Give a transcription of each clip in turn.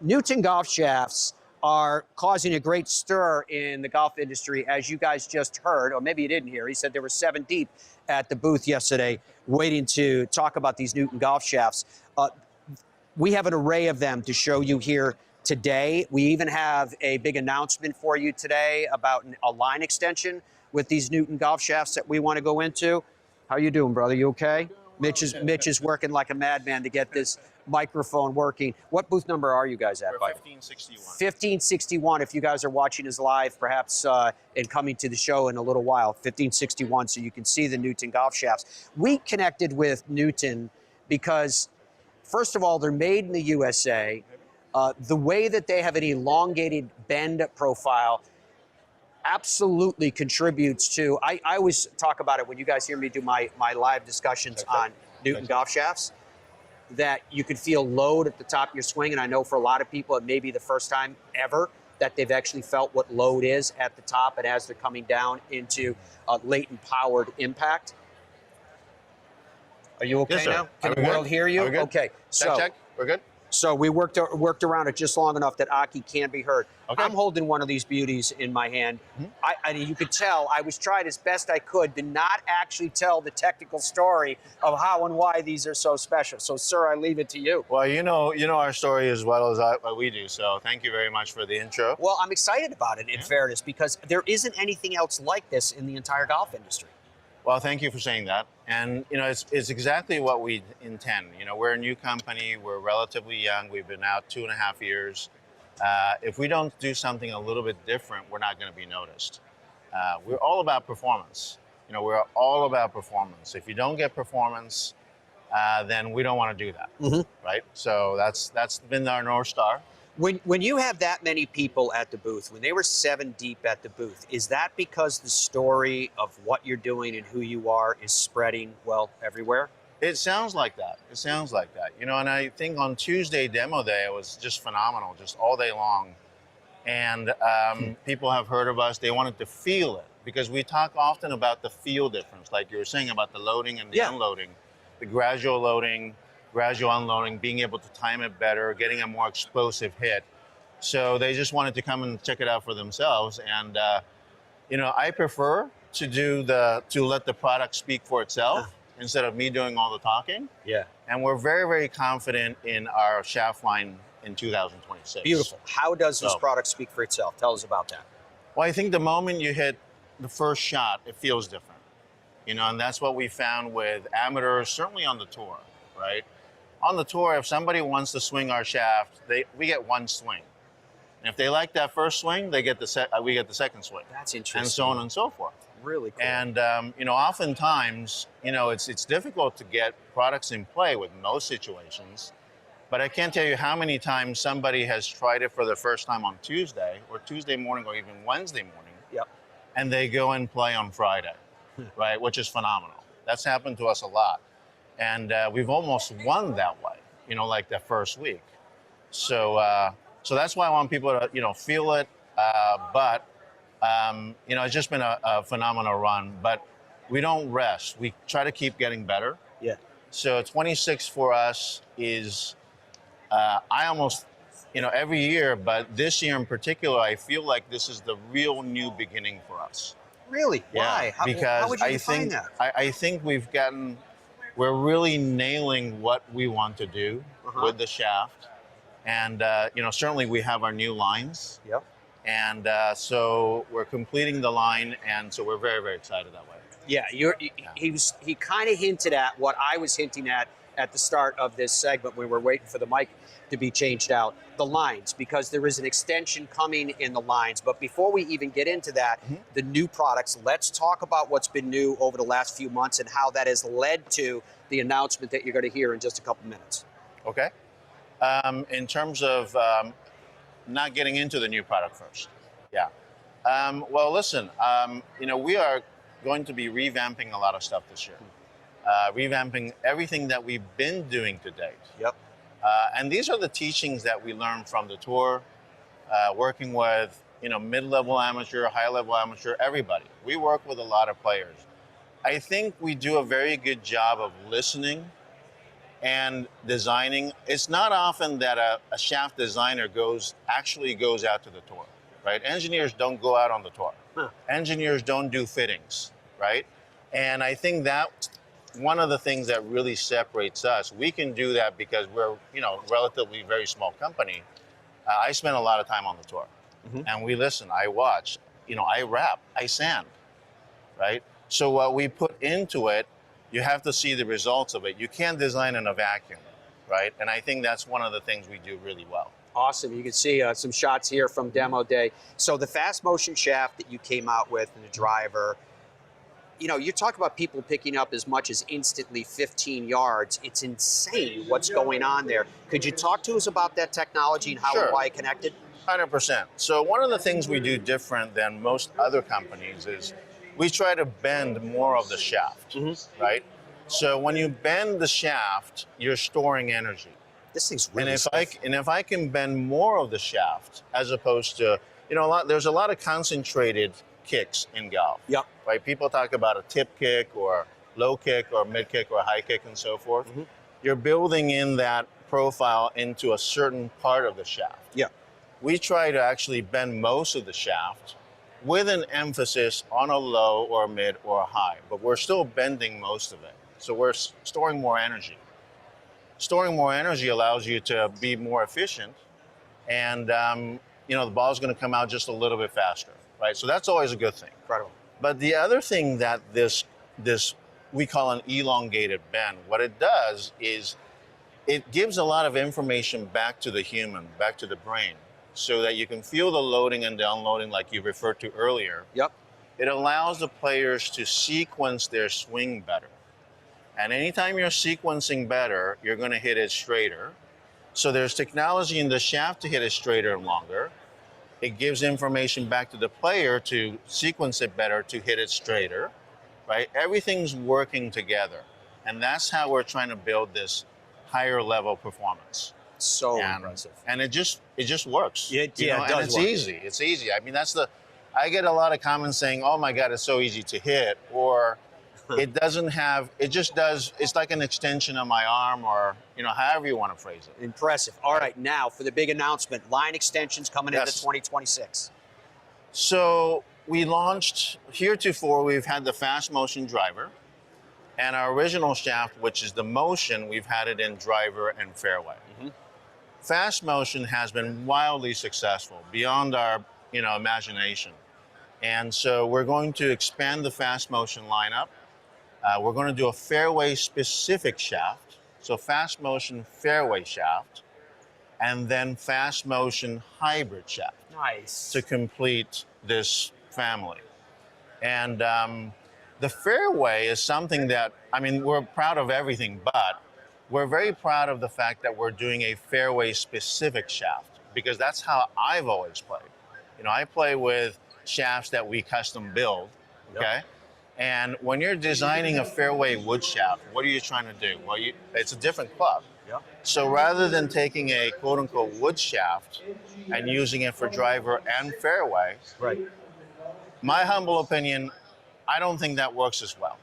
Newton golf shafts are causing a great stir in the golf industry, as you guys just heard, or maybe you didn't hear. He said there were 7 deep at the booth yesterday waiting to talk about these Newton golf shafts. We have an array of them to show you here today. We even have a big announcement for you today about a line extension with these Newton golf shafts that we want to go into. How you doing, brother? You okay? Mitch is working like a madman to get this microphone working. What booth number are you guys at? We're 1561. 1561. If you guys are watching us live, perhaps and coming to the show in a little while, 1561, so you can see the Newton golf shafts. We connected with Newton because, first of all, they're made in the USA. The way that they have an elongated bend profile absolutely contributes to, I always talk about it when you guys hear me do my live discussions on Newton golf shafts, that you can feel load at the top of your swing. And I know for a lot of people, it may be the first time ever that they've actually felt what load is at the top and as they're coming down into latent powered impact. Are you okay Yes, sir. now? Can Are the we world good? hear you? Are we good? Okay. Check. We're good? So we worked around it just long enough that Aki can be heard. Okay. I'm holding one of these beauties in my hand. I you could tell I was trying as best I could to not actually tell the technical story of how and why these are so special. So, sir, I leave it to you. Well, you know our story as well as we do, so thank you very much for the intro. Well, I'm excited about it, in fairness, because there isn't anything else like this in the entire golf industry. Well, thank you for saying that. And, you know, it's exactly what we intend. You know, we're a new company. We're relatively young. We've been out 2.5 years. If we don't do something a little bit different, we're not going to be noticed. We're all about performance. You know, we're all about performance. If you don't get performance, then we don't want to do that, right? So that's been our North Star. When you have that many people at the booth, when they were 7 deep at the booth, is that because the story of what you're doing and who you are is spreading, well, everywhere? It sounds like that. It sounds like that. You know, and I think on Tuesday demo day, it was just phenomenal, just all day long. And people have heard of us. They wanted to feel it because we talk often about the feel difference, like you were saying about the loading and the unloading, the gradual loading, gradual unloading, being able to time it better, getting a more explosive hit. So they just wanted to come and check it out for themselves. And, you know, I prefer to let the product speak for itself instead of me doing all the talking. Yeah. And we're very, very confident in our shaft line in 2026. Beautiful. How does this product speak for itself? Tell us about that. Well, I think the moment you hit the first shot, it feels different. You know, and that's what we found with amateurs, certainly on the tour, right? On the tour, if somebody wants to swing our shaft, we get one swing. And if they like that first swing, we get the second swing. That's interesting. And so on and so forth. Really cool. And, you know, oftentimes, you know, it's difficult to get products in play with most situations. But I can't tell you how many times somebody has tried it for the first time on Tuesday or Tuesday morning or even Wednesday morning. Yep. And they go and play on Friday, right? Which is phenomenal. That's happened to us a lot. And we've almost won that way, you know, like the first week. So so that's why I want people to, you know, feel it. But, you know, it's just been a phenomenal run. But we don't rest. We try to keep getting better. Yeah. So 26 for us is, I almost, you know, every year, but this year in particular, I feel like this is the real new beginning for us. Really? Why? Yeah, because how would you define that? I think we're really nailing what we want to do with the shaft. And, you know, certainly we have our new lines. Yep. And so we're completing the line. And so we're very, very excited that way. Yeah, he kind of hinted at what I was hinting at the start of this segment when we were waiting for the mic to be changed out, the lines, because there is an extension coming in the lines. But before we even get into that, the new products, let's talk about what's been new over the last few months and how that has led to the announcement that you're going to hear in just a couple minutes. Okay. In terms of not getting into the new product first. Yeah. Well, listen, you know, we are going to be revamping a lot of stuff this year. Revamping everything that we've been doing to date. Yep. And these are the teachings that we learned from the tour, working with, you know, mid-level amateur, high-level amateur, everybody. We work with a lot of players. I think we do a very good job of listening and designing. It's not often that a shaft designer actually goes out to the tour, right? Engineers don't go out on the tour. Huh. Engineers don't do fittings, right? And I think that one of the things that really separates us, we can do that because we're, relatively very small company. I spend a lot of time on the tour, and we listen, I watch, I wrap, I sand, right? So what we put into it, you have to see the results of it. You can't design in a vacuum, right? And I think that's one of the things we do really well. Awesome. You can see some shots here from demo day. So the fast motion shaft that you came out with and the driver, you talk about people picking up as much as instantly 15 yards. It's insane what's going on there. Could you talk to us about that technology and how and why it connected? 100%. So one of the things we do different than most other companies is we try to bend more of the shaft, right? So when you bend the shaft, you're storing energy. This thing's really and if I can bend more of the shaft, as opposed to, there's a lot of concentrated kicks in golf. Yep. Right? People talk about a tip kick or low kick or mid kick or high kick and so forth. You're building in that profile into a certain part of the shaft. Yeah. We try to actually bend most of the shaft with an emphasis on a low or mid or high, but we're still bending most of it. So we're storing more energy. Storing more energy allows you to be more efficient, and the ball's going to come out just a little bit faster, right? So that's always a good thing. Incredible. But the other thing that this we call an elongated bend, what it does is it gives a lot of information back to the human, back to the brain, so that you can feel the loading and the unloading like you referred to earlier. Yep. It allows the players to sequence their swing better. And anytime you're sequencing better, you're going to hit it straighter. So there's technology in the shaft to hit it straighter and longer. It gives information back to the player to sequence it better, to hit it straighter, right? Everything's working together. And that's how we're trying to build this higher level performance. So impressive. And it just works. It does and it's work. easy. It's easy. I mean, I get a lot of comments saying, oh my God, it's so easy to hit, or it just does, it's like an extension of my arm, or, however you want to phrase it. Impressive. All right, now for the big announcement, line extensions coming into 2026. So we launched, heretofore, we've had the fast motion driver, and our original shaft, which is the motion, we've had it in driver and fairway. Fast motion has been wildly successful, beyond our imagination. And so we're going to expand the fast motion lineup. We're going to do a fairway specific shaft, so fast motion fairway shaft, and then fast motion hybrid shaft. Nice. To complete this family. And the fairway is something that, we're proud of everything, but we're very proud of the fact that we're doing a fairway specific shaft, because that's how I've always played. I play with shafts that we custom build, okay? Yep. And when you're designing a fairway wood shaft, what are you trying to do? Well, it's a different club. Yep. So rather than taking a quote unquote wood shaft and using it for driver and fairway, right? My humble opinion, I don't think that works as well.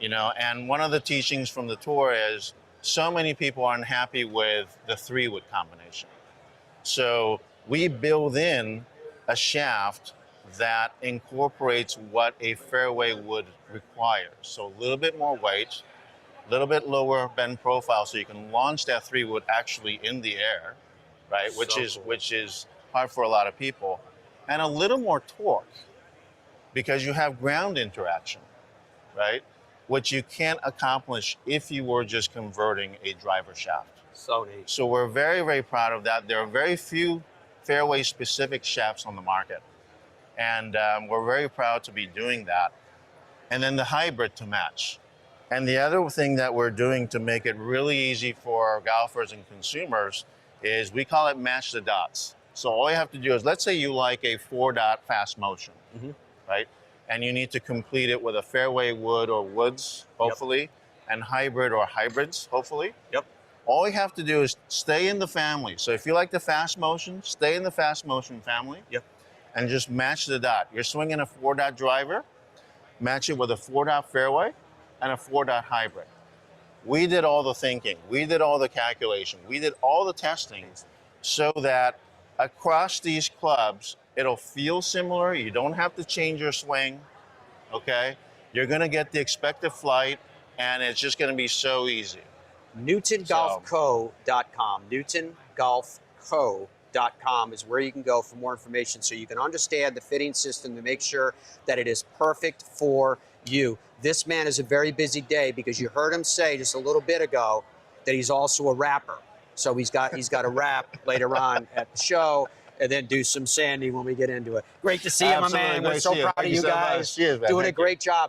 And one of the teachings from the tour is so many people aren't happy with the 3-wood combination. So we build in a shaft that incorporates what a fairway would require. So a little bit more weight, a little bit lower bend profile, so you can launch that 3-wood actually in the air, right? Which is hard for a lot of people, and a little more torque, because you have ground interaction, right? Which you can't accomplish if you were just converting a driver shaft. So neat. So we're very, very proud of that. There are very few fairway specific shafts on the market. And we're very proud to be doing that. And then the hybrid to match. And the other thing that we're doing to make it really easy for golfers and consumers is we call it match the dots. So all you have to do is, let's say you like a 4-dot fast motion, right? And you need to complete it with a fairway wood or woods, hopefully, and hybrid or hybrids, hopefully. Yep. All you have to do is stay in the family. So if you like the fast motion, stay in the fast motion family. Yep. And just match the dot. You're swinging a 4-dot driver, match it with a 4-dot fairway and a 4-dot hybrid. We did all the thinking. We did all the calculation. We did all the testing so that across these clubs, it'll feel similar. You don't have to change your swing, okay? You're going to get the expected flight, and it's just going to be so easy. NewtonGolfCo.com. NewtonGolfCo.com is where you can go for more information so you can understand the fitting system to make sure that it is perfect for you. This man is a very busy day because you heard him say just a little bit ago that he's also a rapper. So he's got a rap later on at the show, and then do some sanding when we get into it. Great to see you, my man. We're so proud of you guys. Cheers, man. Doing a great job.